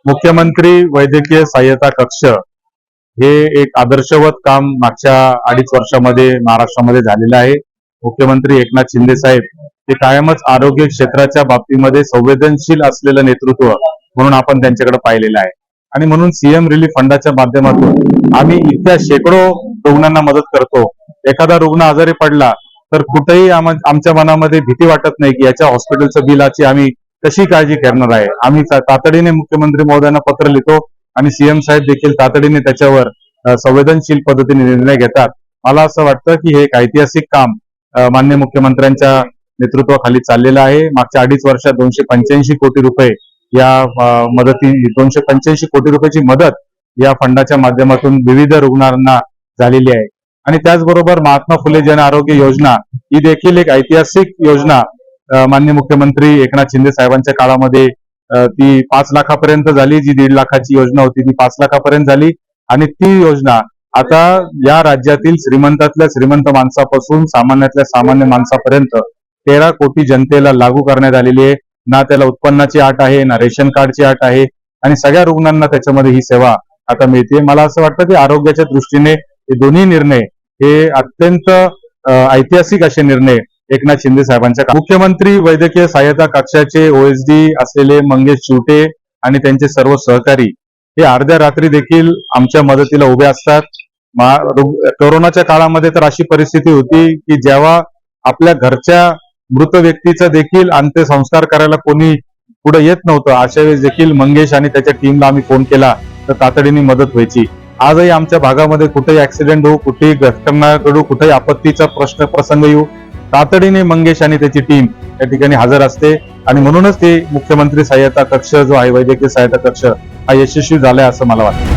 मुख्यमंत्री वैद्यकीय सहाय्यता कक्ष हे एक आदर्शवत काम मागच्या 2.5 वर्षामध्ये महाराष्ट्रामध्ये झालेलं आहे. मुख्यमंत्री एकनाथ शिंदे साहेब हे कायमच आरोग्य क्षेत्राच्या बाबतीमध्ये संवेदनशील असलेलं नेतृत्व म्हणून आपण त्यांच्याकडे पाहिलेलं आहे. आणि म्हणून सीएम रिलीफ फंडाच्या माध्यमातून आम्ही इतक्या शेकडो रुग्णांना मदत करतो. एखादा रुग्ण आजारी पडला तर कुठेही आमच्या मनामध्ये भीती वाटत नाही की याच्या हॉस्पिटलचं बिलाची आम्ही कशी काळजी करणार आहे. आम्ही तातडीने मुख्यमंत्री महोदयांना पत्र लिहितो आणि सीएम साहेब देखील तातडीने त्याच्यावर संवेदनशील पद्धतीने निर्णय घेतात. मला असं वाटतं की हे एक ऐतिहासिक काम माननीय मुख्यमंत्र्यांच्या नेतृत्वाखाली चाललेलं आहे. मागच्या 2.5 वर्षात 285 कोटी रुपये या 285 कोटी रुपयाची मदत या फंडाच्या माध्यमातून विविध रुग्णांना झालेली आहे. आणि त्याचबरोबर महात्मा फुले जन आरोग्य योजना ही देखील एक ऐतिहासिक योजना माननीय मुख्यमंत्री एकनाथ शिंदे साहेबांच्या काळामध्ये ती 5 लाखापर्यंत झाली. जी 1.5 लाखाची योजना होती ती 5 लाखापर्यंत झाली. आणि ती योजना आता या राज्यातील श्रीमंतातल्या श्रीमंत माणसापासून सामान्यातल्या सामान्य माणसापर्यंत 13 कोटी जनतेला लागू करण्यात आलेली आहे. ना त्याला उत्पन्नाची अट आहे, ना रेशन कार्डची अट आहे, आणि सगळ्या रुग्णांना त्याच्यामध्ये ही सेवा आता मिळते. मला असं वाटतं की आरोग्याच्या दृष्टीने हे दोन्ही निर्णय हे अत्यंत ऐतिहासिक असे निर्णय एकनाथ शिंदे साहेबांच्या. मुख्यमंत्री वैद्यकीय सहाय्यता कक्षाचे ओएसडी असलेले मंगेश चिवटे आणि त्यांचे सर्व सहकारी हे अर्ध्या रात्री देखील आमच्या मदतीला उभे असतात. कोरोनाच्या काळामध्ये तर अशी परिस्थिती होती की जेव्हा आपल्या घरच्या मृत व्यक्तीचा देखील अंत्यसंस्कार करायला कोणी पुढे येत नव्हतं, अशा वेळेस देखील मंगेश आणि त्याच्या टीमला आम्ही फोन केला तर तातडीने मदत व्हायची. आजही आमच्या भागामध्ये कुठेही ऍक्सिडेंट होऊ, कुठेही घटना, कुठेही आपत्तीचा प्रसंग येऊ, तातडीने मंगेश आणि त्याची टीम या ठिकाणी हजर असते. आणि म्हणूनच ते मुख्यमंत्री सहाय्यता कक्ष जो आहे, वैद्यकीय सहाय्यता कक्ष हा यशस्वी झालाय असं मला वाटतं.